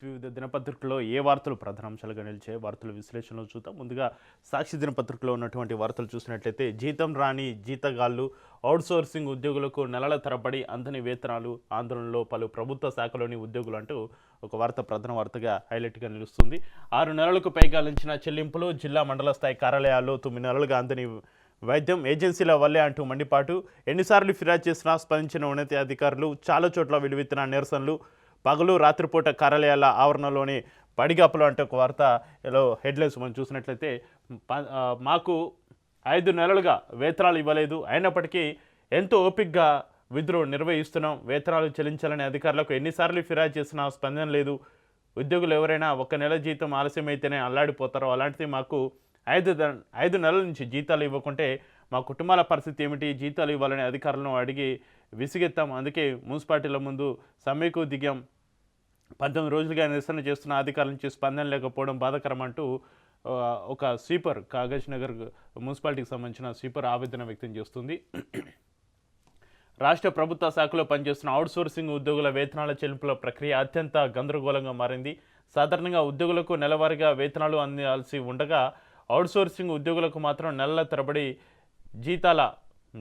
వివిధ దినపత్రికల్లో ఏ వార్తలు ప్రధానాంశాలుగా నిలిచే వార్తల విశ్లేషణలో చూద్దాం. ముందుగా సాక్షి దినపత్రికలో ఉన్నటువంటి వార్తలు చూసినట్లయితే జీతం రాని జీతగాళ్లు అవుట్సోర్సింగ్ ఉద్యోగులకు నెలల తరబడి అందని వేతనాలు ఆందోళనలో పలు ప్రభుత్వ శాఖలోని ఉద్యోగులు అంటూ ఒక వార్త ప్రధాన వార్తగా హైలైట్గా నిలుస్తుంది. 6 నెలలకు పైగా లించిన చెల్లింపులు జిల్లా మండల స్థాయి కార్యాలయాల్లో 9 నెలలుగా అందని వైద్యం ఏజెన్సీల వల్లే అంటూ మండిపాటు. ఎన్నిసార్లు ఫిర్యాదు చేసినా స్పందించిన ఉన్నతాధికారులు చాలా చోట్ల విలువెత్తిన నిరసనలు. పగలు రాత్రిపూట కార్యాలయాల ఆవరణలోని పడిగాపులు అంటే ఒక వార్తలో హెడ్లైన్స్ మనం చూసినట్లయితే మాకు 5 నెలలుగా వేతనాలు ఇవ్వలేదు, అయినప్పటికీ ఎంతో ఓపికగా విధులు నిర్వహిస్తున్నాం, వేతనాలు చెల్లించాలని అధికారులకు ఎన్నిసార్లు ఫిర్యాదు చేసినా స్పందన లేదు. ఉద్యోగులు ఎవరైనా 1 నెల జీతం ఆలస్యమైతేనే అల్లాడిపోతారో, అలాంటిది మాకు 5 నెలల నుంచి జీతాలు ఇవ్వకుంటే మా కుటుంబాల పరిస్థితి ఏమిటి, జీతాలు ఇవ్వాలని అధికారులను అడిగి విసిగెత్తాం. అందుకే మున్సిపాలిటీల ముందు సమ్మెకు దిగాం. 18 రోజులుగా నిరసన చేస్తున్న అధికారుల నుంచి స్పందన లేకపోవడం బాధాకరం అంటూ ఒక స్వీపర్ కాగజ్ నగర్ మున్సిపాలిటీకి సంబంధించిన స్వీపర్ ఆవేదన వ్యక్తం చేస్తుంది. రాష్ట్ర ప్రభుత్వ శాఖలో పనిచేస్తున్న అవుట్సోర్సింగ్ ఉద్యోగుల వేతనాల చెల్లింపుల ప్రక్రియ అత్యంత గందరగోళంగా మారింది. సాధారణంగా ఉద్యోగులకు నెలవారీగా వేతనాలు అందాల్సి ఉండగా అవుట్సోర్సింగ్ ఉద్యోగులకు మాత్రం నెలల తరబడి జీతాల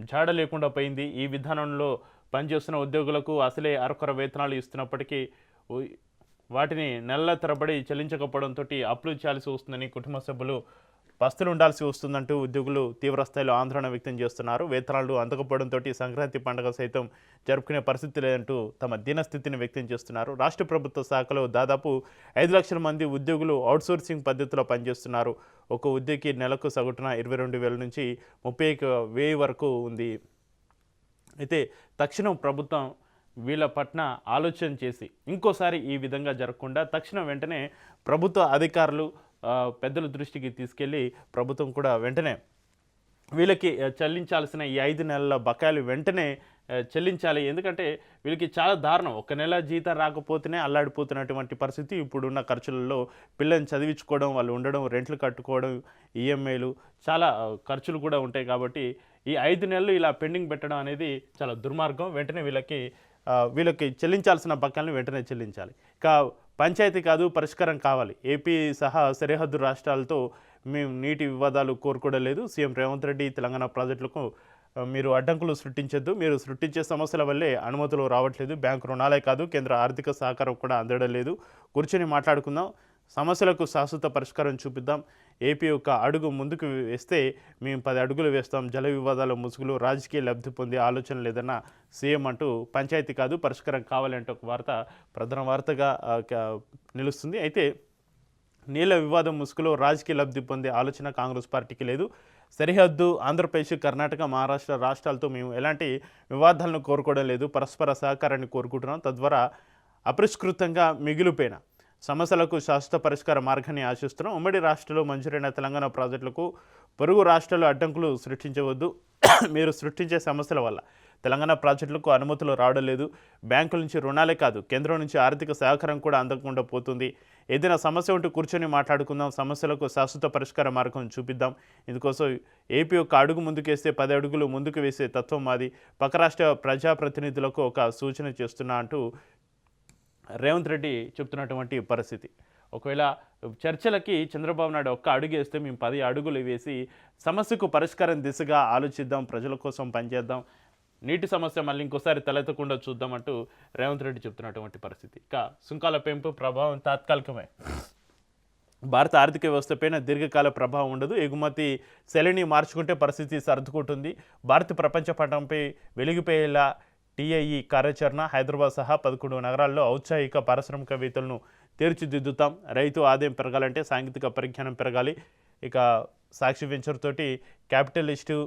జాడ లేకుండా పోయింది. ఈ విధానంలో పనిచేస్తున్న ఉద్యోగులకు అసలే అరకొర వేతనాలు ఇస్తున్నప్పటికీ వాటిని నెలల తరబడి చెల్లించకపోవడంతో అప్పులు చేయాల్సి వస్తుందని కుటుంబ సభ్యులు పస్తులు ఉండాల్సి వస్తుందంటూ ఉద్యోగులు తీవ్రస్థాయిలో ఆందోళన వ్యక్తం చేస్తున్నారు. వేతనాలు అందకపోవడంతో సంక్రాంతి పండుగ సైతం జరుపుకునే పరిస్థితి లేదంటూ తమ దీనస్థితిని వ్యక్తం చేస్తున్నారు. రాష్ట్ర ప్రభుత్వ శాఖలో దాదాపు 5 లక్షల మంది ఉద్యోగులు అవుట్సోర్సింగ్ పద్ధతిలో పనిచేస్తున్నారు. ఒక ఉద్యోగి నెలకు సగటున 22,000 నుంచి 31,000 వరకు ఉంది. అయితే తక్షణం ప్రభుత్వం వీళ్ళ పట్ల ఆలోచన చేసి ఇంకోసారి ఈ విధంగా జరగకుండా తక్షణం వెంటనే ప్రభుత్వ అధికారులు పెద్దల దృష్టికి తీసుకెళ్ళి ప్రభుత్వం కూడా వెంటనే వీళ్ళకి చెల్లించాల్సిన ఈ 5 నెలల బకాయిలు వెంటనే చెల్లించాలి. ఎందుకంటే వీళ్ళకి చాలా దారుణం. 1 నెల జీతం రాకపోతేనే అల్లాడిపోతున్నటువంటి పరిస్థితి. ఇప్పుడున్న ఖర్చులలో పిల్లల్ని చదివించుకోవడం, వాళ్ళు ఉండడం, రెంట్లు కట్టుకోవడం, ఈఎంఐలు, చాలా ఖర్చులు కూడా ఉంటాయి. కాబట్టి ఈ 5 నెలలు ఇలా పెండింగ్ పెట్టడం అనేది చాలా దుర్మార్గం. వెంటనే వీళ్ళకి చెల్లించాల్సిన బకాయిలను వెంటనే చెల్లించాలి. ఇక పంచాయతీ కాదు, పరిష్కారం కావాలి. ఏపీ సహా సరిహద్దు రాష్ట్రాలతో మేము నీటి వివాదాలు కోరుకోవడం లేదు. సీఎం రేవంత్ రెడ్డి తెలంగాణ ప్రాజెక్టులకు మీరు అడ్డంకులు సృష్టించొద్దు, మీరు సృష్టించే సమస్యల వల్లే అనుమతులు రావట్లేదు. బ్యాంకు రుణాలే కాదు, కేంద్ర ఆర్థిక సహకారం కూడా అందడం లేదు. కూర్చొని మాట్లాడుకుందాం, సమస్యలకు శాశ్వత పరిష్కారం చూపిద్దాం. ఏపీ ఒక అడుగు ముందుకు వేస్తే మేము 10 అడుగులు వేస్తాం. జల వివాదాల ముసుగులు రాజకీయ లబ్ధి పొందే ఆలోచన లేదన్న సీఎం అంటూ పంచాయతీ కాదు, పరిష్కారం కావాలంటే ఒక వార్త ప్రధాన వార్తగా నిలుస్తుంది. అయితే నీళ్ల వివాదం ముసుగులో రాజకీయ లబ్ధి పొందే ఆలోచన కాంగ్రెస్ పార్టీకి లేదు. సరిహద్దు ఆంధ్రప్రదేశ్, కర్ణాటక, మహారాష్ట్ర రాష్ట్రాలతో మేము ఎలాంటి వివాదాలను కోరుకోవడం లేదు. పరస్పర సహకారాన్ని కోరుకుంటున్నాం. తద్వారా అపరిష్కృతంగా మిగిలిపోయిన సమస్యలకు శాశ్వత పరిష్కార మార్గాన్ని ఆశిస్తున్నాం. ఉమ్మడి రాష్ట్రంలో మంజూరైన తెలంగాణ ప్రాజెక్టులకు పొరుగు రాష్ట్రాలు అడ్డంకులు సృష్టించవద్దు. మీరు సృష్టించే సమస్యల వల్ల తెలంగాణ ప్రాజెక్టులకు అనుమతులు రావడం లేదు. బ్యాంకుల నుంచి రుణాలే కాదు, కేంద్రం నుంచి ఆర్థిక సహకారం కూడా అందకుండా పోతుంది. ఏదైనా సమస్య ఉంటే కూర్చొని మాట్లాడుకుందాం, సమస్యలకు శాశ్వత పరిష్కార మార్గం చూపిద్దాం. ఇందుకోసం ఏపీ ఒక అడుగు ముందుకేస్తే 10 అడుగులు ముందుకు వేసే తత్వం మాది. పక్క రాష్ట్ర ప్రజాప్రతినిధులకు ఒక సూచన చేస్తున్నా అంటూ రేవంత్ రెడ్డి చెప్తున్నటువంటి పరిస్థితి. ఒకవేళ చర్చలకి చంద్రబాబు నాయుడు ఒక్క అడుగు వేస్తే మేము 10 అడుగులు వేసి సమస్యకు పరిష్కారం దిశగా ఆలోచిద్దాం, ప్రజల కోసం పనిచేద్దాం, నీటి సమస్య మళ్ళీ ఇంకోసారి తలెత్తకుండా చూద్దామంటూ రేవంత్ రెడ్డి చెప్తున్నటువంటి పరిస్థితి. ఇక సుంకాల పెంపు ప్రభావం తాత్కాలికమే. భారత ఆర్థిక వ్యవస్థపైన దీర్ఘకాల ప్రభావం ఉండదు. ఎగుమతి శైలిని మార్చుకుంటే పరిస్థితి సర్దుకుంటుంది. భారత ప్రపంచ పటంపై వెలిగిపోయేలా టీఐఈ కార్యాచరణ. హైదరాబాద్ సహా 11 నగరాల్లో ఔత్సాహిక పారిశ్రామికవేత్తలను తీర్చిదిద్దుతాం. రైతు ఆదాయం పెరగాలంటే సాంకేతిక పరిజ్ఞానం పెరగాలి. ఇక సాక్షి వెంచర్ తోటి క్యాపిటలిస్టు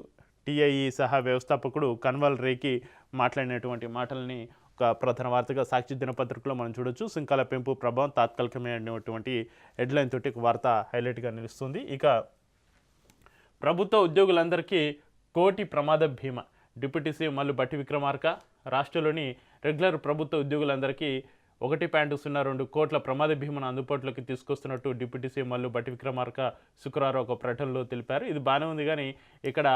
టీఐఈ సహా వ్యవస్థాపకుడు కన్వల్ రేకి మాట్లాడినటువంటి మాటల్ని ఒక ప్రధాన వార్తగా సాక్షి దినపత్రికలో మనం చూడొచ్చు. సుంకాల పెంపు ప్రభావం తాత్కాలికమైనటువంటి హెడ్లైన్ తోటి ఒక వార్త హైలైట్గా నిలుస్తుంది. ఇక ప్రభుత్వ ఉద్యోగులందరికీ 1 కోటి ప్రమాద బీమా. డిప్యూటీ సీఎం మల్లు భట్టి విక్రమార్క రాష్ట్రంలోని రెగ్యులర్ ప్రభుత్వ ఉద్యోగులందరికీ 1.02 కోట్ల ప్రమాద బీమాను అందుబాటులోకి తీసుకొస్తున్నట్టు డిప్యూటీ సీఎం మల్లు భట్టి విక్రమార్క శుక్రవారం ఒక ప్రకటనలో తెలిపారు. ఇది బాగానే ఉంది, కానీ ఇక్కడ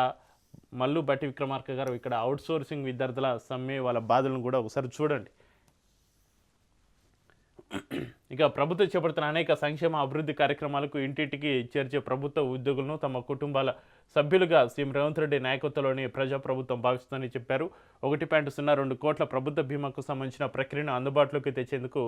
మల్లు భట్టి విక్రమార్క గారు ఇక్కడ అవుట్సోర్సింగ్ విద్యార్థుల సమ్మె వాళ్ళ బాధలను కూడా ఒకసారి చూడండి. ఇక ప్రభుత్వం చేపడుతున్న అనేక సంక్షేమ అభివృద్ధి కార్యక్రమాలకు ఇంటింటికి చేర్చే ప్రభుత్వ ఉద్యోగులను తమ కుటుంబాల సభ్యులుగా సీఎం రేవంత్ రెడ్డి నాయకత్వంలోని ప్రజాప్రభుత్వం భావిస్తుందని చెప్పారు. 1.02 కోట్ల ప్రభుత్వ బీమాకు సంబంధించిన ప్రక్రియను అందుబాటులోకి తెచ్చేందుకు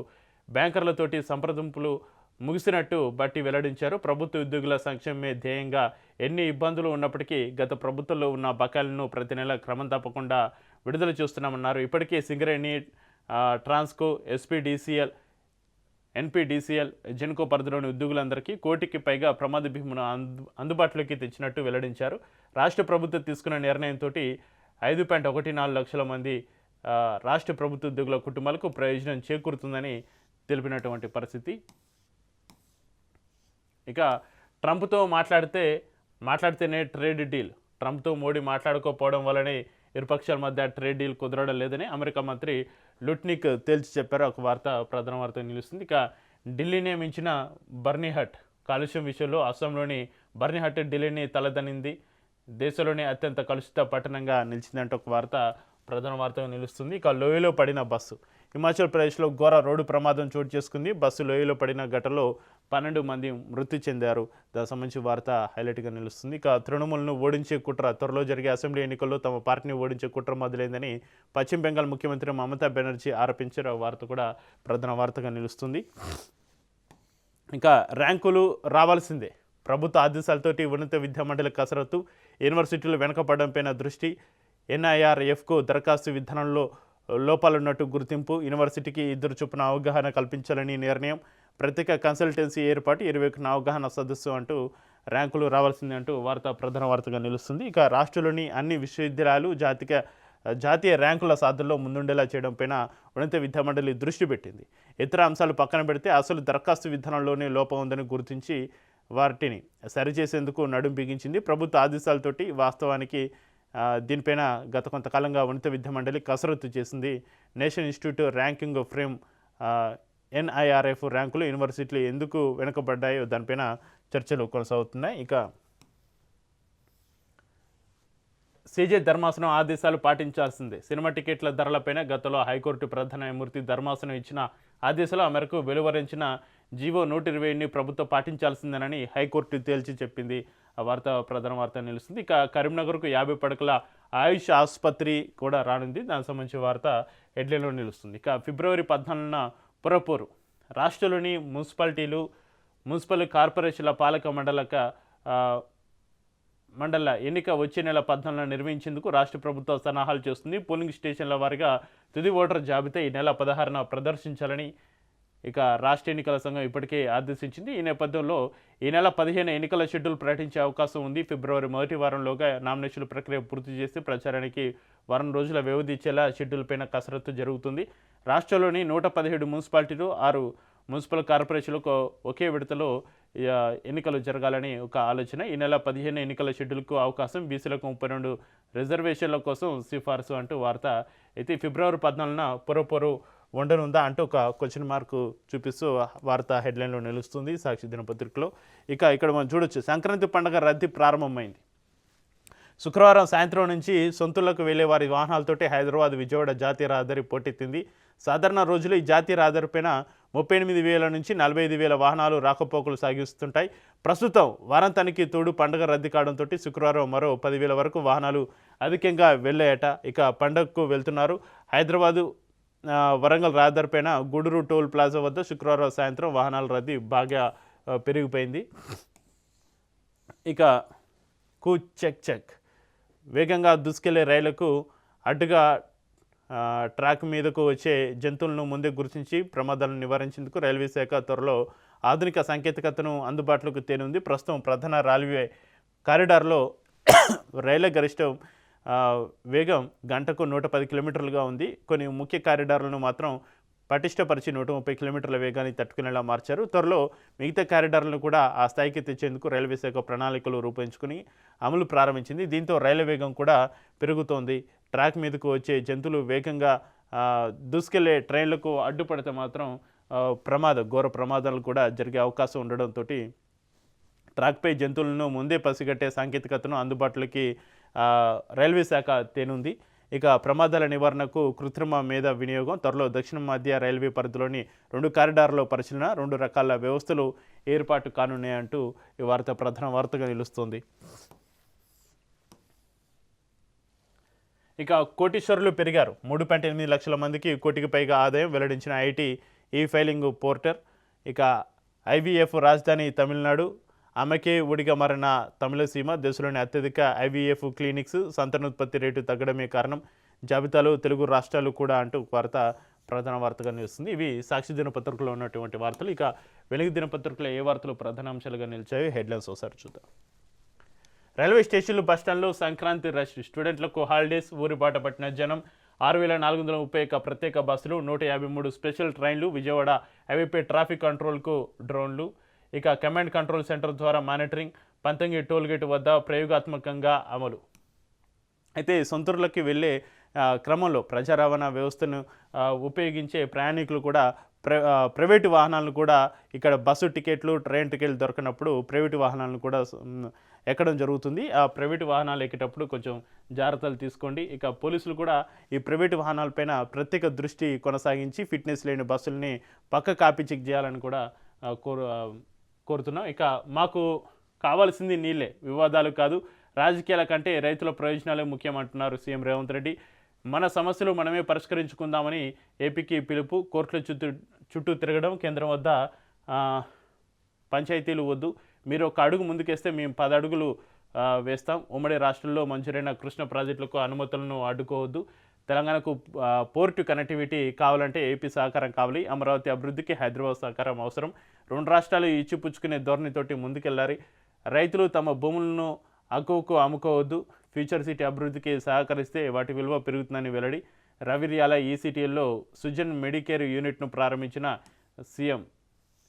బ్యాంకర్లతోటి సంప్రదింపులు ముగిసినట్టు బట్టి వెల్లడించారు. ప్రభుత్వ ఉద్యోగుల సంక్షేమమే ధ్యేయంగా ఎన్ని ఇబ్బందులు ఉన్నప్పటికీ గత ప్రభుత్వంలో ఉన్న బకాయిలను ప్రతి నెల క్రమం తప్పకుండా విడుదల చేస్తున్నామన్నారు. ఇప్పటికే సింగరేణి, ట్రాన్స్కో, ఎస్పీడీసీఎల్, ఎన్పీడీసీఎల్, జెన్కో పరిధిలోని ఉద్యోగులందరికీ కోటికి పైగా ప్రమాద భీమును అందుబాటులోకి తెచ్చినట్టు వెల్లడించారు. రాష్ట్ర ప్రభుత్వం తీసుకున్న నిర్ణయంతో 5.14 లక్షల మంది రాష్ట్ర ప్రభుత్వ ఉద్యోగుల కుటుంబాలకు ప్రయోజనం చేకూరుతుందని తెలిపినటువంటి పరిస్థితి. ఇక ట్రంప్తో మాట్లాడితేనే ట్రేడ్ డీల్. ట్రంప్తో మోడీ మాట్లాడుకోకపోవడం వల్లనే ఇరుపక్షాల మధ్య ట్రేడ్ డీల్ కుదరడం లేదని అమెరికా మంత్రి లుట్నిక్ తేల్చి చెప్పారు. ఒక వార్త ప్రధాన వార్త నిలుస్తుంది. ఇక ఢిల్లీనే మించిన బర్నీహట్. కాలుష్యం విషయంలో అస్సాంలోని బర్నీహట్ ఢిల్లీని తలదనింది. దేశంలోనే అత్యంత కలుషిత పట్టణంగా నిలిచిందంటే ఒక వార్త ప్రధాన వార్తగా నిలుస్తుంది. ఇక లోయలో పడిన బస్సు. హిమాచల్ ప్రదేశ్లో ఘోర రోడ్డు ప్రమాదం చోటు చేసుకుంది. బస్సు లోయలో పడిన ఘటనలో 12 మంది మృతి చెందారు. దానికి సంబంధించి వార్త హైలైట్గా నిలుస్తుంది. ఇక తృణమూల్ను ఓడించే కుట్ర. త్వరలో జరిగే అసెంబ్లీ ఎన్నికల్లో తమ పార్టీని ఓడించే కుట్ర మొదలైందని పశ్చిమ బెంగాల్ ముఖ్యమంత్రి మమతా బెనర్జీ ఆరోపించారు. ఆ వార్త కూడా ప్రధాన వార్తగా నిలుస్తుంది. ఇంకా ర్యాంకులు రావాల్సిందే. ప్రభుత్వ ఆదేశాలతోటి ఉన్నత విద్యామండలి కసరత్తు. యూనివర్సిటీలు వెనకపడడంపైన దృష్టి. NIRFకు దరఖాస్తు విధానంలో లోపాలున్నట్టు గుర్తింపు. యూనివర్సిటీకి 2 చొప్పున అవగాహన కల్పించాలని నిర్ణయం. ప్రత్యేక కన్సల్టెన్సీ ఏర్పాటు. 21 అవగాహన సదస్సు అంటూ ర్యాంకులు రావాల్సింది అంటూ వార్త ప్రధాన వార్తగా నిలుస్తుంది. ఇక రాష్ట్రంలోని అన్ని విశ్వవిద్యాలయాలు జాతీయ ర్యాంకుల సాధనలో ముందుండేలా చేయడంపైన ఉన్నత విద్యామండలి దృష్టి పెట్టింది. ఇతర అంశాలు పక్కన పెడితే అసలు దరఖాస్తు విధానంలోనే లోపం ఉందని గుర్తించి వాటిని సరిచేసేందుకు నడుం బిగించింది. ప్రభుత్వ ఆదేశాలతోటి వాస్తవానికి దీనిపైన గత కొంతకాలంగా ఉన్నత విద్యామండలి కసరత్తు చేసింది. National institute ranking frame NIRF ర్యాంకులు యూనివర్సిటీలు ఎందుకు వెనుకబడ్డాయో దానిపైన చర్చలు కొనసాగుతున్నాయి. ఇక CJ ధర్మాసనం ఆదేశాలు పాటించాల్సిందే. సినిమా టికెట్ల ధరలపైన గతంలో హైకోర్టు ప్రధాన న్యాయమూర్తి ధర్మాసనం ఇచ్చిన ఆదేశాలు ఆ మేరకు వెలువరించిన జీవో 120ని ప్రభుత్వం పాటించాల్సిందేనని హైకోర్టు తేల్చి చెప్పింది. ఆ వార్త ప్రధాన వార్త నిలుస్తుంది. ఇక కరీంనగర్కు 50 పడకల ఆయుష్ ఆసుపత్రి కూడా రానుంది. దానికి సంబంధించిన వార్త హెడ్లైన్లో నిలుస్తుంది. ఇక ఫిబ్రవరి 14న పురపోరు. రాష్ట్రంలోని మున్సిపల్ కార్పొరేషన్ల పాలక మండల ఎన్నిక వచ్చే నెల 14న నిర్వహించేందుకు రాష్ట్ర ప్రభుత్వం సన్నాహాలు చేస్తుంది. పోలింగ్ స్టేషన్ల వారీగా తుది ఓటర్ జాబితా ఈ నెల 16న ప్రదర్శించాలని ఇక రాష్ట్ర ఎన్నికల సంఘం ఇప్పటికే ఆదేశించింది. ఈ నేపథ్యంలో ఈ నెల 15 ఎన్నికల షెడ్యూల్ ప్రకటించే అవకాశం ఉంది. ఫిబ్రవరి మొదటి వారంలోగా నామినేషన్ల ప్రక్రియ పూర్తి చేసి ప్రచారానికి వారం రోజుల వ్యవధి ఇచ్చేలా షెడ్యూల్ పైన కసరత్తు జరుగుతుంది. రాష్ట్రంలోని 117 మున్సిపాలిటీలు, 6 మున్సిపల్ కార్పొరేషన్లకు ఒకే విడతలో ఎన్నికలు జరగాలని ఒక ఆలోచన. ఈ నెల 15 ఎన్నికల షెడ్యూల్కు అవకాశం. బీసీలకు 32 రిజర్వేషన్ల కోసం సిఫార్సు అంటూ వార్త. అయితే ఫిబ్రవరి 14న పురపోరు ఉండనుందా అంటూ ఒక క్వశ్చన్ మార్కు చూపిస్తూ వార్త హెడ్లైన్లో నిలుస్తుంది సాక్షి దినపత్రికలో. ఇక ఇక్కడ మనం చూడొచ్చు, సంక్రాంతి పండుగ రద్దీ ప్రారంభమైంది. శుక్రవారం సాయంత్రం నుంచి సొంతూళ్లకు వెళ్లే వారి వాహనాలతోటి హైదరాబాద్ విజయవాడ జాతీయ రహదారి పోటెత్తింది. సాధారణ రోజులు ఈ జాతీయ రహదారిపైన 38,000 నుంచి 45,000 వాహనాలు రాకపోకలు సాగిస్తుంటాయి. ప్రస్తుతం వారాంతానికి తోడు పండుగ రద్దీ కావడంతో శుక్రవారం మరో 10,000 వరకు వాహనాలు అధికంగా వెళ్ళాయట. ఇక పండుగకు వెళ్తున్నారు. హైదరాబాదు వరంగల్ రహదారిపైన గూడూరు టోల్ ప్లాజా వద్ద శుక్రవారం సాయంత్రం వాహనాల రద్దీ బాగా పెరిగిపోయింది. ఇక చెక్ వేగంగా దూసుకెళ్లే రైళ్లకు అడ్డుగా ట్రాక్ మీదకు వచ్చే జంతువులను ముందే గుర్తించి ప్రమాదాలను నివారించేందుకు రైల్వే శాఖ త్వరలో ఆధునిక సాంకేతికతను అందుబాటులోకి తేనుంది. ప్రస్తుతం ప్రధాన రైల్వే కారిడార్లో రైళ్ల గరిష్ట వేగం గంటకు 110 కిలోమీటర్లుగా ఉంది. కొన్ని ముఖ్య కారిడార్లను మాత్రం పటిష్టపరిచి 130 కిలోమీటర్ల వేగాన్ని తట్టుకునేలా మార్చారు. త్వరలో మిగతా కారిడార్లను కూడా ఆ స్థాయికి తెచ్చేందుకు రైల్వే శాఖ ప్రణాళికలు రూపొందించుకుని అమలు ప్రారంభించింది. దీంతో రైళ్ల వేగం కూడా పెరుగుతోంది. ట్రాక్ మీదకు వచ్చే జంతువులు వేగంగా దూసుకెళ్లే ట్రైన్లకు అడ్డుపడితే మాత్రం ఘోర ప్రమాదాలు కూడా జరిగే అవకాశం ఉండడంతో ట్రాక్పై జంతువులను ముందే పసిగట్టే సాంకేతికతను అందుబాటులోకి రైల్వే శాఖ తేనుంది. ఇక ప్రమాదాల నివారణకు కృత్రిమ మేధ వినియోగం, త్వరలో దక్షిణ మధ్య రైల్వే పరిధిలోని 2 కారిడార్లో పరిశీలన, 2 రకాల వ్యవస్థలు ఏర్పాటు కానున్నాయంటూ ఈ వార్త ప్రధాన వార్తగా నిలుస్తోంది. ఇక కోటీశ్వరులు పెరిగారు. 3.8 లక్షల మందికి కోటికి పైగా ఆదాయం వెల్లడించిన ఐటీ ఈ ఫైలింగ్ పోర్టర్. ఇక ఐవీఎఫ్ రాజధాని తమిళనాడు, ఆమెకే ఒడిగా మారిన తమిళసీమ, దేశంలోని అత్యధిక ఐవీఎఫ్ క్లినిక్స్, సంతానోత్పత్తి రేటు తగ్గడమే కారణం, జాబితాలో తెలుగు రాష్ట్రాలు కూడా అంటూ వార్త ప్రధాన వార్తగా నిలుస్తుంది. ఇవి సాక్షి దినపత్రికలో ఉన్నటువంటి వార్తలు. ఇక వెలుగు దినపత్రికలో ఏ వార్తలు ప్రధాన అంశాలుగా నిలిచాయో హెడ్లైన్స్ ఒకసారి చూద్దాం. రైల్వే స్టేషన్లు, బస్టాండ్లు సంక్రాంతి రష్, స్టూడెంట్లకు హాలిడేస్, ఊరిబాట పట్టిన జనం, 6431 ప్రత్యేక బస్సులు, 153 స్పెషల్ ట్రైన్లు, విజయవాడ హైవేపై ట్రాఫిక్ కంట్రోల్కు డ్రోన్లు. ఇక కమాండ్ కంట్రోల్ సెంటర్ ద్వారా మానిటరింగ్, పంతంగి టోల్గేట్ వద్ద ప్రయోగాత్మకంగా అమలు. అయితే సొంతూరులకి వెళ్ళే క్రమంలో ప్రజా రవాణా వ్యవస్థను ఉపయోగించే ప్రయాణికులు కూడా ప్రైవేటు వాహనాలను కూడా ఇక్కడ బస్సు టికెట్లు, ట్రైన్ టికెట్లు దొరకనప్పుడు ప్రైవేటు వాహనాలను కూడా ఎక్కడం జరుగుతుంది. ఆ ప్రైవేటు వాహనాలు ఎక్కేటప్పుడు కొంచెం జాగ్రత్తలు తీసుకోండి. ఇక పోలీసులు కూడా ఈ ప్రైవేటు వాహనాలపైన ప్రత్యేక దృష్టి కొనసాగించి ఫిట్నెస్ లేని బస్సుల్ని పక్క కాపీ చెక్ చేయాలని కూడా కోరుతున్నాం. ఇక మాకు కావాల్సింది నీళ్ళే, వివాదాలు కాదు, రాజకీయాల కంటే రైతుల ప్రయోజనాలే ముఖ్యమంటున్నారు సీఎం రేవంత్ రెడ్డి. మన సమస్యలు మనమే పరిష్కరించుకుందామని ఏపీకి పిలుపు, కోర్టుల చుట్టూ తిరగడం, కేంద్రం వద్ద పంచాయతీలు వద్దు, మీరు ఒక అడుగు ముందుకేస్తే మేము 10 అడుగులు వేస్తాం, ఉమ్మడి రాష్ట్రంలో మంజూరైన కృష్ణ ప్రాజెక్టులకు అనుమతులను అడ్డుకోవద్దు, తెలంగాణకు పోర్టు కనెక్టివిటీ కావాలంటే ఏపీ సహకారం కావాలి, అమరావతి అభివృద్ధికి హైదరాబాద్ సహకారం అవసరం, 2 రాష్ట్రాలు ఇచ్చిపుచ్చుకునే ధోరణితోటి ముందుకెళ్లాలి, రైతులు తమ భూములను అక్కువకు అమ్ముకోవద్దు, ఫ్యూచర్ సిటీ అభివృద్ధికి సహకరిస్తే వాటి విలువ పెరుగుతుందని వెల్లడి, రవిర్యాల ఈసీటీఎల్లో సుజన్ మెడికేర్ యూనిట్ను ప్రారంభించిన సీఎం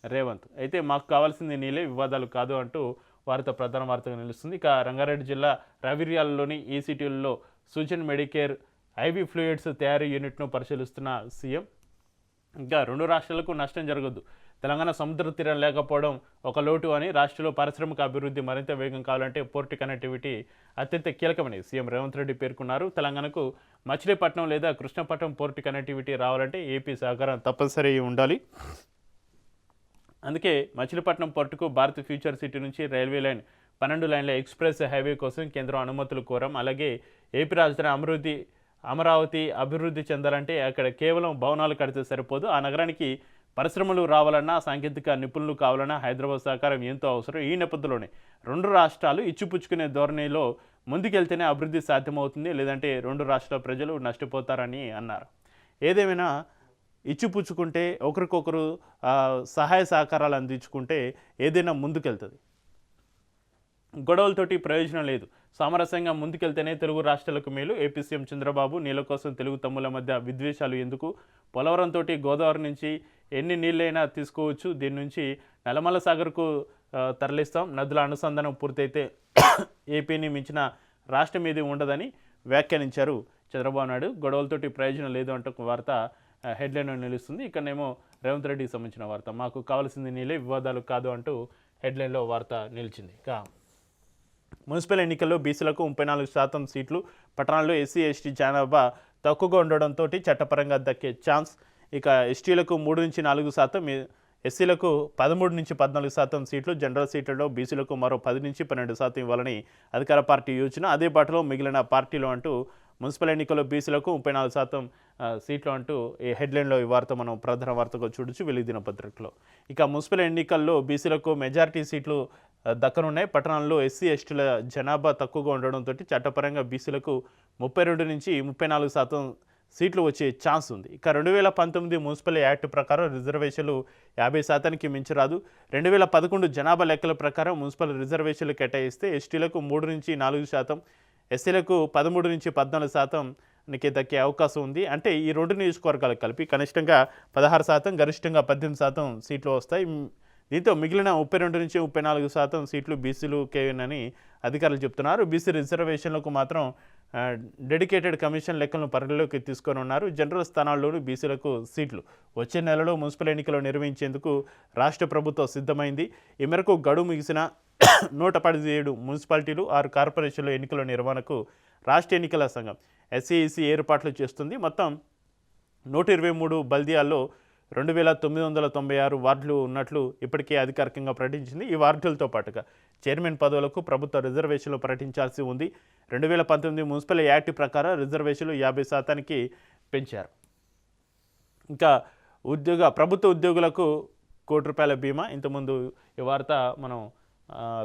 రేవంత్. అయితే మాకు కావాల్సింది నీళ్ళే, వివాదాలు కాదు అంటూ వార్త ప్రధాన వార్తగా నిలుస్తుంది. ఇక రంగారెడ్డి జిల్లా రవిర్యాలలోని ఈసీటీఎల్లో సుజన్ మెడికేర్ ఐవీ ఫ్లూయిడ్స్ తయారీ యూనిట్ను పరిశీలిస్తున్న సీఎం. ఇంకా 2 రాష్ట్రాలకు నష్టం జరగదు, తెలంగాణ సముద్ర తీరం లేకపోవడం ఒక లోటు అని, రాష్ట్రంలో పారిశ్రామిక అభివృద్ధి మరింత వేగం కావాలంటే పోర్టు కనెక్టివిటీ అత్యంత కీలకమని సీఎం రేవంత్ రెడ్డి పేర్కొన్నారు. తెలంగాణకు మచిలీపట్నం లేదా కృష్ణపట్నం పోర్టు కనెక్టివిటీ రావాలంటే ఏపీ సహకారం తప్పనిసరి ఉండాలి. అందుకే మచిలీపట్నం పోర్టుకు భారత్ ఫ్యూచర్ సిటీ నుంచి రైల్వే లైన్ 12 లైన్ల ఎక్స్ప్రెస్ హైవే కోసం కేంద్రం అనుమతులు కోరాం. అలాగే ఏపీ రాజధాని అమరావతి అభివృద్ధి చెందాలంటే అక్కడ కేవలం భవనాలు కడితే సరిపోదు, ఆ నగరానికి పరిశ్రమలు రావాలన్నా, సాంకేతిక నిపుణులు కావాలన్నా హైదరాబాద్ సహకారం ఎంతో అవసరం. ఈ నేపథ్యంలోనే 2 రాష్ట్రాలు ఇచ్చిపుచ్చుకునే ధోరణిలో ముందుకెళ్తేనే అభివృద్ధి సాధ్యమవుతుంది, లేదంటే 2 రాష్ట్రాల ప్రజలు నష్టపోతారని అన్నారు. ఏదేమైనా ఇచ్చిపుచ్చుకుంటే, ఒకరికొకరు సహాయ సహకారాలు అందించుకుంటే ఏదైనా ముందుకెళ్తుంది. గొడవలతోటి ప్రయోజనం లేదు, సామరస్యంగా ముందుకెళ్తేనే తెలుగు రాష్ట్రాలకు మేలు. ఏపీ సీఎం చంద్రబాబు, నీళ్ళ కోసం తెలుగు తమ్ముల మధ్య విద్వేషాలు ఎందుకు, పోలవరంతో గోదావరి నుంచి ఎన్ని నీళ్ళైనా తీసుకోవచ్చు, దీని నుంచి నల్లమల్ల సాగర్కు తరలిస్తాం, నదుల అనుసంధానం పూర్తయితే ఏపీని మించిన రాష్ట్రం ఏది ఉండదని వ్యాఖ్యానించారు చంద్రబాబు నాయుడు. గొడవలతోటి ప్రయోజనం లేదు అంటూ వార్త హెడ్లైన్ నిలుస్తుంది. ఇక్కడనేమో రేవంత్ రెడ్డికి సంబంధించిన వార్త, మాకు కావాల్సింది నీళ్ళే, వివాదాలు కాదు అంటూ హెడ్లైన్లో వార్త నిలిచింది. ఇక మున్సిపల్ ఎన్నికల్లో బీసీలకు 34% సీట్లు, పట్టణాల్లో ఎస్సీ ఎస్టీ జనాభా తక్కువగా ఉండడంతో చట్టపరంగా దక్కే ఛాన్స్. ఇక ఎస్టీలకు 3-4%, ఎస్సీలకు 13-14% సీట్లు, జనరల్ సీట్లలో బీసీలకు మరో 10-12% ఇవ్వాలని అధికార పార్టీ యోచన. అదే బాటలో మిగిలిన పార్టీలు అంటూ మున్సిపల్ ఎన్నికల్లో బీసీలకు 34% సీట్లు అంటూ ఈ హెడ్లైన్లో ఈ వార్త మనం ప్రధాన వార్తగా చూడొచ్చు వెలుగు దినపత్రికలో. ఇక మున్సిపల్ ఎన్నికల్లో బీసీలకు మెజారిటీ సీట్లు దక్కనున్నాయి. పట్టణాల్లో ఎస్సీ ఎస్టీల జనాభా తక్కువగా ఉండడంతో చట్టపరంగా బీసీలకు 32-34% సీట్లు వచ్చే ఛాన్స్ ఉంది. ఇక 2019 మున్సిపల్ యాక్ట్ ప్రకారం రిజర్వేషన్లు 50%కి మించి రాదు. 2011 జనాభా లెక్కల ప్రకారం మున్సిపల్ రిజర్వేషన్లు కేటాయిస్తే ఎస్టీలకు 3-4%, ఎస్సీలకు 13-14% దక్కే అవకాశం ఉంది. అంటే ఈ 2 నియోజకవర్గాలకు కలిపి కనిష్టంగా 16%, గరిష్టంగా 18% సీట్లు వస్తాయి. దీంతో మిగిలిన 32-34% సీట్లు బీసీలుకేనని అధికారులు చెప్తున్నారు. బీసీ రిజర్వేషన్లకు మాత్రం డెడికేటెడ్ కమిషన్ లెక్కలను పరిగణలోకి తీసుకొని ఉన్నారు. జనరల్ స్థానాల్లోనూ బీసీలకు సీట్లు వచ్చే నెలలో మున్సిపల్ ఎన్నికలు నిర్వహించేందుకు రాష్ట్ర ప్రభుత్వం సిద్ధమైంది. ఈ మేరకు గడువు ముగిసిన 117 మున్సిపాలిటీలు 6 కార్పొరేషన్ల ఎన్నికల నిర్వహణకు రాష్ట్ర ఎన్నికల సంఘం ఎస్ఈసి ఏర్పాట్లు చేస్తుంది. మొత్తం 123 బల్దియాల్లో 2996 వార్డులు ఉన్నట్లు ఇప్పటికే అధికారికంగా ప్రకటించింది. ఈ వార్డులతో పాటుగా చైర్మన్ పదవులకు ప్రభుత్వ రిజర్వేషన్లు ప్రకటించాల్సి ఉంది. 2019 మున్సిపల్ యాక్ట్ ప్రకారం రిజర్వేషన్లు 50% పెంచారు. ఇంకా ప్రభుత్వ ఉద్యోగులకు ₹1,00,00,000 బీమా. ఇంతకుముందు ఈ వార్త మనం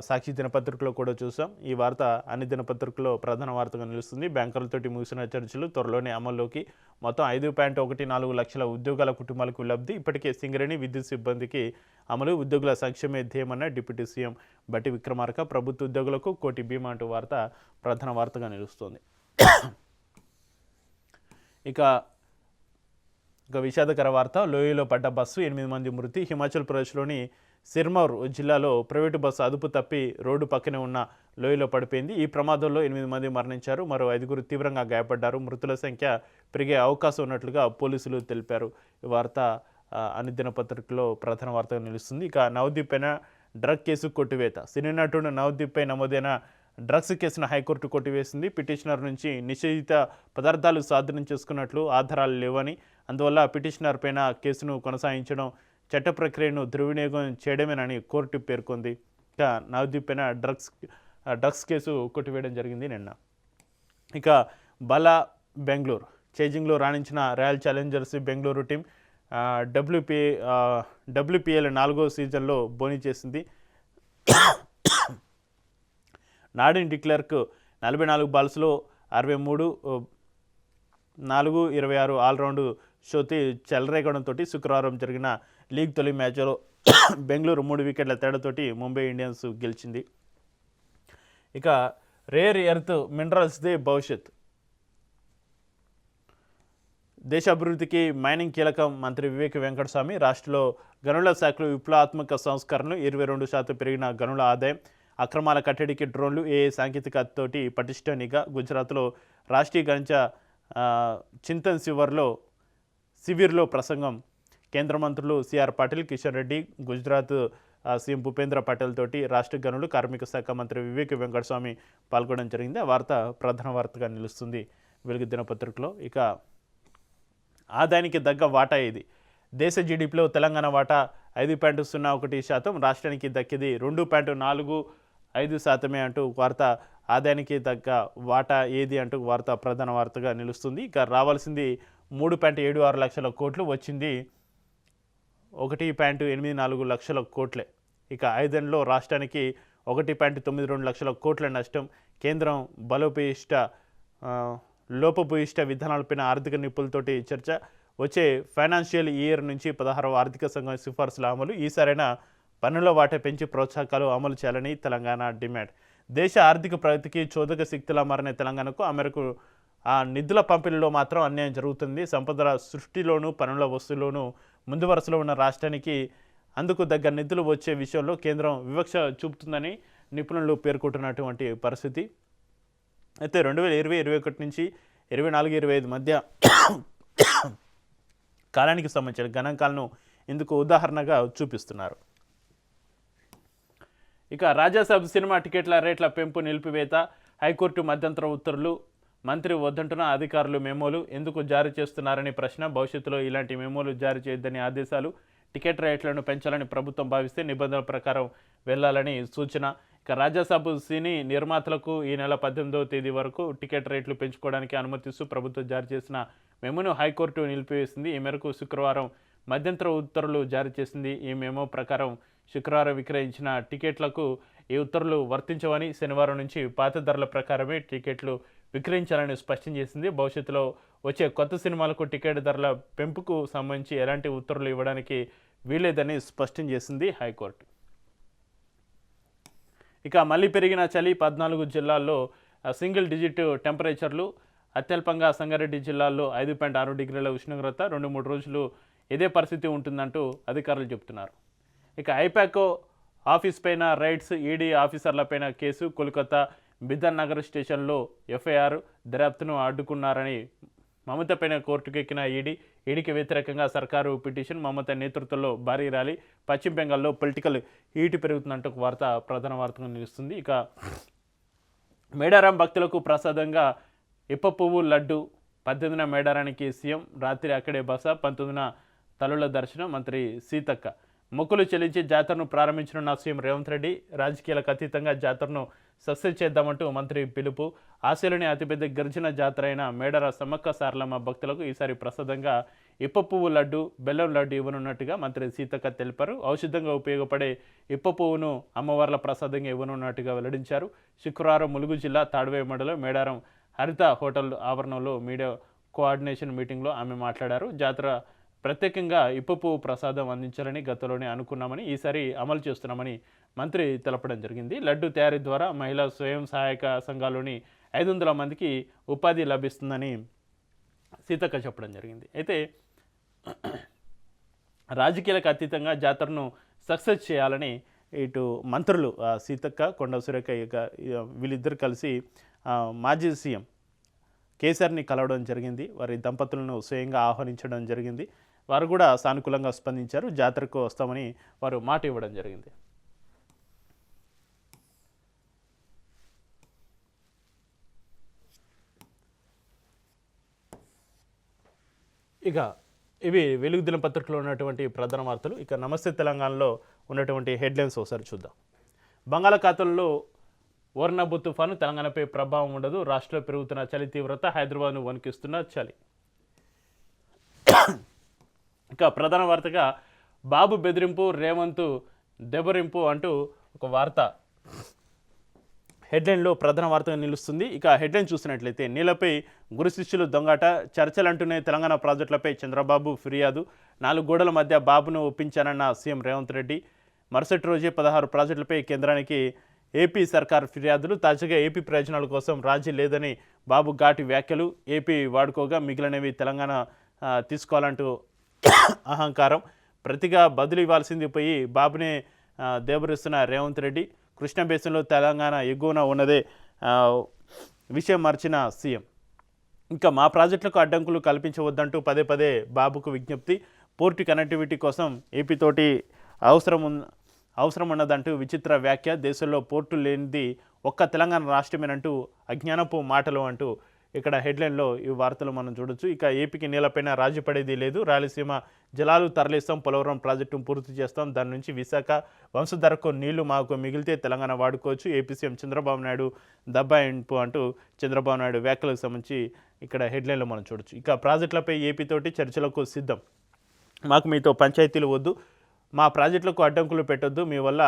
సాక్షి దినపత్రికలో కూడా చూసాం. ఈ వార్త అన్ని దినపత్రికల్లో ప్రధాన వార్తగా నిలుస్తుంది. బ్యాంకర్లతోటి ముగిసిన చర్చలు త్వరలోనే అమల్లోకి. మొత్తం 5.14 లక్షల ఉద్యోగాల కుటుంబాలకు లబ్ధి. ఇప్పటికే సింగరేణి విద్యుత్ సిబ్బందికి అమలు. ఉద్యోగుల సంక్షేమే ధ్యేయమన్న డిప్యూటీ సీఎం బట్టి విక్రమార్క. ప్రభుత్వ ఉద్యోగులకు ₹1,00,00,000 బీమా అంటూ వార్త ప్రధాన వార్తగా నిలుస్తుంది. ఇక విషాదకర వార్త. లోయలో పడ్డ బస్సు 8 మంది మృతి. హిమాచల్ ప్రదేశ్లోని సిర్మౌర్ జిల్లాలో ప్రైవేటు బస్సు అదుపు తప్పి రోడ్డు పక్కనే ఉన్న లోయలో పడిపోయింది. ఈ ప్రమాదంలో 8 మంది మరణించారు. మరో 5 తీవ్రంగా గాయపడ్డారు. మృతుల సంఖ్య పెరిగే అవకాశం ఉన్నట్లుగా పోలీసులు తెలిపారు. ఈ వార్త అన్ని దినపత్రికలో ప్రధాన వార్తగా నిలుస్తుంది. ఇక నవదీప్ పైన డ్రగ్ కేసు కొట్టివేత. సినీ నటుడు నవదీప్పై నమోదైన డ్రగ్స్ కేసును హైకోర్టు కొట్టివేసింది. పిటిషనర్ నుంచి నిషేధిత పదార్థాలు స్వాధీనం చేసుకున్నట్లు ఆధారాలు లేవని, అందువల్ల పిటిషనర్ పైన కేసును కొనసాగించడం చట్ట ప్రక్రియను దుర్వినియోగం చేయడమేనని కోర్టు పేర్కొంది. ఇక నవదీప్ పైన డ్రగ్స్ కేసు కొట్టివేయడం జరిగింది నిన్న. ఇక బెంగళూరు చేజింగ్లో రాణించిన royal challengers Bengaluru team WPL 4వ సీజన్లో బోనీ చేసింది. నాడిన్ డిక్లర్క్ 44 బాల్స్లో 63, 4, 26 ఆల్రౌండ్ షోతి చెలరేగడంతో శుక్రవారం జరిగిన లీగ్ తొలి మ్యాచ్లో బెంగళూరు 3 వికెట్ల తేడాతోటి ముంబై ఇండియన్స్ గెలిచింది. ఇక రేర్ ఎర్త్ మినరల్స్దే భవిష్యత్. దేశాభివృద్ధికి మైనింగ్ కీలకం. మంత్రి వివేక్ వెంకటస్వామి. రాష్ట్రంలో గనుల శాఖలో విప్లవాత్మక సంస్కరణలు. 22% పెరిగిన గనుల ఆదాయం. అక్రమాల కట్టడికి డ్రోన్లు, AI సాంకేతికతతోటి పటిష్ట నిఘా. గుజరాత్లో రాష్ట్రీయ గంజ చింతన్ శిబిర్లో ప్రసంగం. కేంద్ర మంత్రులు సిఆర్ పాటిల్, కిషన్ రెడ్డి, గుజరాత్ సీఎం భూపేంద్ర పటేల్ తోటి రాష్ట్ర గనులు, కార్మిక శాఖ మంత్రి వివేక్ వెంకటస్వామి పాల్గొనడం జరిగింది. ఆ వార్త ప్రధాన వార్తగా నిలుస్తుంది వెలుగు దినపత్రికలో. ఇక ఆదాయానికి తగ్గ వాటా ఇది. దేశ జీడిపిలో తెలంగాణ వాటా 5.01%, రాష్ట్రానికి దక్కింది 2.45% అంటూ వార్త. ఆదాయానికి తగ్గ వాటా ఏది అంటూ వార్త ప్రధాన వార్తగా నిలుస్తుంది. ఇక రావాల్సింది 3.76 లక్షల కోట్లు, వచ్చింది 1.84 లక్షల కోట్లే. ఇక 5 ఏళ్లలో రాష్ట్రానికి 1.92 లక్షల కోట్ల నష్టం. కేంద్రం లోపభూయిష్ట విధానాలపైన ఆర్థిక నిపుణులతోటి చర్చ. వచ్చే ఫైనాన్షియల్ ఇయర్ నుంచి 16వ ఆర్థిక సంఘం సిఫార్సుల అమలు. ఈసారైనా పన్నుల వాటా పెంచి ప్రోత్సాహకాలు అమలు చేయాలని తెలంగాణ డిమాండ్. దేశ ఆర్థిక ప్రగతికి చోదక శక్తిలా మారిన తెలంగాణకు అమెరికా నిధుల పంపిణీలో మాత్రం అన్యాయం జరుగుతుంది. సంపదల సృష్టిలోనూ పన్నుల వసూలులోనూ ముందు వరుసలో ఉన్న రాష్ట్రానికి అందుకు దగ్గర నిధులు వచ్చే విషయంలో కేంద్రం వివక్ష చూపుతుందని నిపుణులు పేర్కొంటున్నటువంటి పరిస్థితి. అయితే 2020-21 నుంచి 24-25 మధ్య కాలానికి సంబంధించిన గణాంకాలను ఇందుకు ఉదాహరణగా చూపిస్తున్నారు. ఇక రాజాసాబ్ సినిమా టికెట్ల రేట్ల పెంపు నిలిపివేత. హైకోర్టు మధ్యంతర ఉత్తర్వులు. మంత్రి వద్దంటున్న అధికారులు మెమోలు ఎందుకు జారీ చేస్తున్నారని ప్రశ్న. భవిష్యత్తులో ఇలాంటి మెమోలు జారీ చేయొద్దని ఆదేశాలు. టికెట్ రేట్లను పెంచాలని ప్రభుత్వం భావిస్తే నిబంధనల ప్రకారం వెళ్లాలని సూచన. ఇక రాజాసాబ్ సినీ నిర్మాతలకు ఈ నెల 18వ తేదీ వరకు టికెట్ రేట్లు పెంచుకోవడానికి అనుమతిస్తూ ప్రభుత్వం జారీ చేసిన మెమోను హైకోర్టు నిలిపివేసింది. ఈ మేరకు శుక్రవారం మధ్యంతర ఉత్తర్వులు జారీ చేసింది. ఈ మెమో ప్రకారం శుక్రవారం విక్రయించిన టికెట్లకు ఈ ఉత్తర్వులు వర్తించవని, శనివారం నుంచి పాత ధరల ప్రకారమే టికెట్లు విక్రయించాలని స్పష్టం చేసింది. భవిష్యత్తులో వచ్చే కొత్త సినిమాలకు టికెట్ ధరల పెంపుకు సంబంధించి ఎలాంటి ఉత్తర్వులు ఇవ్వడానికి వీల్లేదని స్పష్టం చేసింది హైకోర్టు. ఇక మళ్ళీ పెరిగిన చలి. 14 జిల్లాల్లో సింగిల్ డిజిట్ టెంపరేచర్లు. అత్యల్పంగా సంగారెడ్డి జిల్లాలో 5.6 డిగ్రీల ఉష్ణోగ్రత. 2-3 రోజులు ఇదే పరిస్థితి ఉంటుందంటూ అధికారులు చెబుతున్నారు. ఇక ఐపాకో ఆఫీస్ పైన రైడ్స్. ఈడీ ఆఫీసర్లపైన కేసు. కోల్కతా బిధన్ నగర్ స్టేషన్లో FIR. దర్యాప్తును అడ్డుకున్నారని మమతపైన కోర్టుకెక్కిన ఈడీ. ఈడీకి వ్యతిరేకంగా సర్కారు పిటిషన్, మమతా నేతృత్వంలో భారీ ర్యాలీ, పశ్చిమ బెంగాల్లో పొలిటికల్ హీట్ పెరుగుతుందంటూ ఒక వార్త ప్రధాన వార్తగా నిలుస్తుంది. ఇక మేడారం భక్తులకు ప్రసాదంగా ఇప్ప పువ్వు లడ్డు, 18న మేడారానికి సీఎం, రాత్రి అక్కడే బస, 19న తల్లుల దర్శనం, మంత్రి సీతక్క. మొక్కులు చెల్లించి జాతరను ప్రారంభించనున్న సీఎం రేవంత్ రెడ్డి, రాజకీయాలకు అతీతంగా జాతరను సక్సెస్ చేద్దామంటూ మంత్రి పిలుపు. ఆసియాలోని అతిపెద్ద గిరిజన జాతర అయిన మేడార సమ్మక్క సారలమ్మ భక్తులకు ఈసారి ప్రసాదంగా ఇప్ప పువ్వు లడ్డు, బెల్లం లడ్డు ఇవ్వనున్నట్టుగా మంత్రి సీతక్క తెలిపారు. ఔషధంగా ఉపయోగపడే ఇప్ప పువ్వును అమ్మవార్ల ప్రసాదంగా ఇవ్వనున్నట్టుగా వెల్లడించారు. శుక్రవారం ములుగు జిల్లా తాడువేయ మండలం మేడారం హరిత హోటల్ ఆవరణంలో మీడియా కోఆర్డినేషన్ మీటింగ్లో ఆమె మాట్లాడారు. జాతర ప్రత్యేకంగా ఇప్ప పువ్వు ప్రసాదం అందించాలని గతంలోనే అనుకున్నామని, ఈసారి అమలు చేస్తున్నామని మంత్రి తెలపడం జరిగింది. లడ్డు తయారీ ద్వారా మహిళా స్వయం సహాయక సంఘాల్లోని 500 మందికి ఉపాధి లభిస్తుందని సీతక్క చెప్పడం జరిగింది. అయితే రాజకీయాలకు అతీతంగా జాతరను సక్సెస్ చేయాలని ఇటు మంత్రులు సీతక్క, కొండ సురేఖ వీళ్ళిద్దరు కలిసి మాజీ సీఎం కేసీఆర్ని కలవడం జరిగింది. వారి దంపతులను స్వయంగా ఆహ్వానించడం జరిగింది. వారు కూడా సానుకూలంగా స్పందించారు. జాతరకు వస్తామని వారు మాట ఇవ్వడం జరిగింది. ఇక ఇవి వెలుగు దినపత్రికలో ఉన్నటువంటి ప్రధాన వార్తలు. ఇక నమస్తే తెలంగాణలో ఉన్నటువంటి హెడ్లైన్స్ ఒకసారి చూద్దాం. బంగాళాఖాతంలో ఓర్నబు తుఫాను, తెలంగాణపై ప్రభావం ఉండదు, రాష్ట్రంలో పెరుగుతున్న చలి తీవ్రత, హైదరాబాద్ను వణికిస్తున్న చలి. ఇక ప్రధాన వార్తగా బాబు బెదిరింపు, రేవంత్ దెబ్బరింపు అంటూ ఒక వార్త హెడ్లైన్లో ప్రధాన వార్తగా నిలుస్తుంది. ఇక హెడ్లైన్ చూసినట్లయితే నీళ్లపై గురు శిష్యులు దొంగాట, చర్చలంటూనే తెలంగాణ ప్రాజెక్టులపై చంద్రబాబు ఫిర్యాదు, 4 గోడల మధ్య బాబును ఒప్పించానన్న సీఎం రేవంత్ రెడ్డి. మరుసటి రోజే 16 ప్రాజెక్టులపై కేంద్రానికి ఏపీ సర్కార్ ఫిర్యాదులు. తాజాగా ఏపీ ప్రయోజనాల కోసం రాజీ లేదని బాబు ఘాటి వ్యాఖ్యలు. ఏపీ వాడుకోగా మిగిలినవి తెలంగాణ తీసుకోవాలంటూ అహంకారం. ప్రతిగా బదులు ఇవ్వాల్సింది పోయి బాబునే దేవరిస్తున్న రేవంత్ రెడ్డి. కృష్ణా బేసిన్లో తెలంగాణ ఎగువన ఉన్నదే విషయం మర్చిన సీఎం. ఇంకా మా ప్రాజెక్టులకు అడ్డంకులు కల్పించవద్దంటూ పదే పదే బాబుకు విజ్ఞప్తి. పోర్టు కనెక్టివిటీ కోసం ఏపీతోటి అవసరం ఉన్నదంటూ విచిత్ర వ్యాఖ్య. దేశంలో పోర్టు లేనిది ఒక్క తెలంగాణ రాష్ట్రమేనంటూ అజ్ఞానపు మాటలు అంటూ ఇక్కడ హెడ్లైన్లో ఈ వార్తలు మనం చూడొచ్చు. ఇక ఏపీకి నీళ్ళపైన రాజీ పడేది లేదు, రాయలసీమ జలాలు తరలిస్తాం, పోలవరం ప్రాజెక్టును పూర్తి చేస్తాం, దాని నుంచి విశాఖ వంశధరకు నీళ్లు మాకు మిగిలితే తెలంగాణ వాడుకోవచ్చు, ఏపీ సీఎం చంద్రబాబు నాయుడు దబ్బాయింపు అంటూ చంద్రబాబు నాయుడు వ్యాఖ్యలకు సంబంధించి ఇక్కడ హెడ్లైన్లో మనం చూడొచ్చు. ఇక ప్రాజెక్టులపై ఏపీతోటి చర్చలకు సిద్ధం, మాకు మీతో పంచాయతీలు వద్దు, మా ప్రాజెక్టులకు అడ్డంకులు పెట్టొద్దు, మీ వల్ల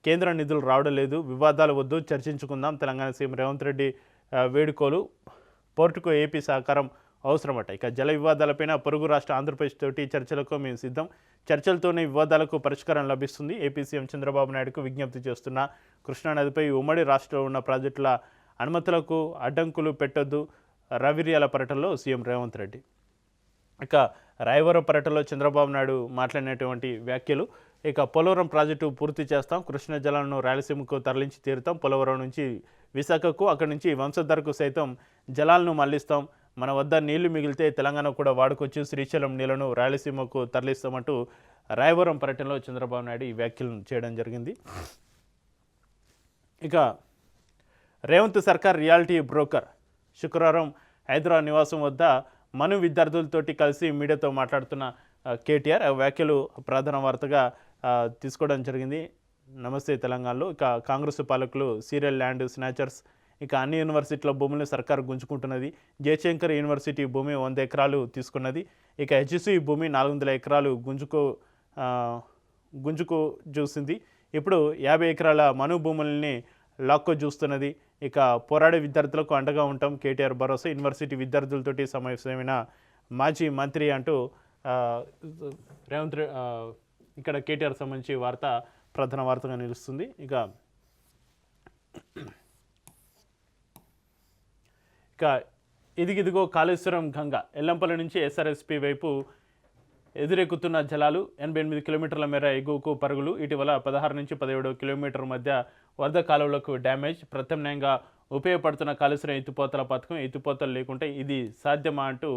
కేంద్ర నిధులు రావడం లేదు, వివాదాలు వద్దు, చర్చించుకుందాం, తెలంగాణ సీఎం రేవంత్ రెడ్డి వేడుకోలు. పోర్టుకు ఏపీ సహకారం అవసరమట. ఇక జల వివాదాలపైన పొరుగు రాష్ట్ర ఆంధ్రప్రదేశ్ తోటి చర్చలకు మేము సిద్ధం, చర్చలతోనే వివాదాలకు పరిష్కారం లభిస్తుంది, ఏపీ సీఎం చంద్రబాబు నాయుడుకు విజ్ఞప్తి చేస్తున్న. కృష్ణానదిపై ఉమ్మడి రాష్ట్రంలో ఉన్న ప్రాజెక్టుల అనుమతులకు అడ్డంకులు పెట్టొద్దు, రవిర్యాల పర్యటనలో సీఎం రేవంత్ రెడ్డి. ఇక రాయవరం పర్యటనలో చంద్రబాబు నాయుడు మాట్లాడినటువంటి వ్యాఖ్యలు. ఇక పోలవరం ప్రాజెక్టు పూర్తి చేస్తాం, కృష్ణా జలాలను రాయలసీమకు తరలించి తీరుతాం, పోలవరం నుంచి విశాఖకు, అక్కడి నుంచి వంశధరకు సైతం జలాలను మళ్లిస్తాం, మన వద్ద నీళ్లు మిగిలితే తెలంగాణ కూడా వాడుకొచ్చు, శ్రీశైలం నీళ్లను రాయలసీమకు తరలిస్తామంటూ రాయవరం పర్యటనలో చంద్రబాబు నాయుడు ఈ వ్యాఖ్యలను చేయడం జరిగింది. ఇక రేవంత్ సర్కార్ రియాలిటీ బ్రోకర్. శుక్రవారం హైదరాబాద్ నివాసం వద్ద మను విద్యార్థులతోటి కలిసి మీడియాతో మాట్లాడుతున్న కేటీఆర్ ఆ వ్యాఖ్యలు ప్రధాన వార్తగా తీసుకోవడం జరిగింది. నమస్తే తెలంగాణలో ఇక కాంగ్రెస్ పాలకులు సీరియల్ ల్యాండ్ స్నాచర్స్, ఇక అన్ని యూనివర్సిటీల భూములను సర్కారు గుంజుకుంటున్నది. జయశంకర్ యూనివర్సిటీ భూమి 100 ఎకరాలు తీసుకున్నది. ఇక హెచ్సి భూమి 400 ఎకరాలు గుంజుకు చూసింది. ఇప్పుడు 50 ఎకరాల మను భూముల్ని లాక్కో చూస్తున్నది. ఇక పోరాడే విద్యార్థులకు అండగా ఉంటాం, కేటీఆర్ భరోసా. యూనివర్సిటీ విద్యార్థులతోటి సమావేశమైన మాజీ మంత్రి అంటూ రేవంత్ ఇక్కడ కేటీఆర్ సంబంధించి వార్త ప్రధాన వార్తగా నిలుస్తుంది. ఇక ఇదిగిదిగో కాళేశ్వరం గంగ, ఎల్లంపల్లి నుంచి ఎస్ఆర్ఎస్పీ వైపు ఎదురెక్కుతున్న జలాలు, 88 కిలోమీటర్ల మేర ఎగువకు పరుగులు. ఇటీవల 16 నుంచి 17 కిలోమీటర్ల మధ్య వరద కాలువలకు డ్యామేజ్. ప్రత్యామ్నాయంగా ఉపయోగపడుతున్న కాళేశ్వరం ఎత్తిపోతల పథకం, ఎత్తిపోతలు లేకుంటే ఇది సాధ్యమా అంటూ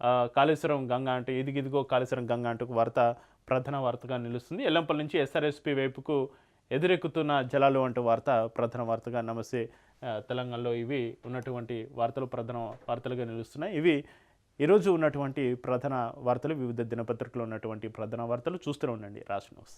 కాళేశ్వరం గంగ అంటూ ఇదిగో కాళేశ్వరం గంగ అంటూ వార్త ప్రధాన వార్తగా నిలుస్తుంది. ఎల్లంపల్లి నుంచి ఎస్ఆర్ఎస్పి వైపుకు ఎదురెక్కుతున్న జలాలు అంటూ వార్త ప్రధాన వార్తగా నమస్తే తెలంగాణలో ఇవి ఉన్నటువంటి వార్తలు ప్రధాన వార్తలుగా నిలుస్తున్నాయి. ఇవి ఈరోజు ఉన్నటువంటి ప్రధాన వార్తలు, వివిధ దినపత్రికలు ఉన్నటువంటి ప్రధాన వార్తలు. చూస్తూనే ఉండండి రాజ్ న్యూస్.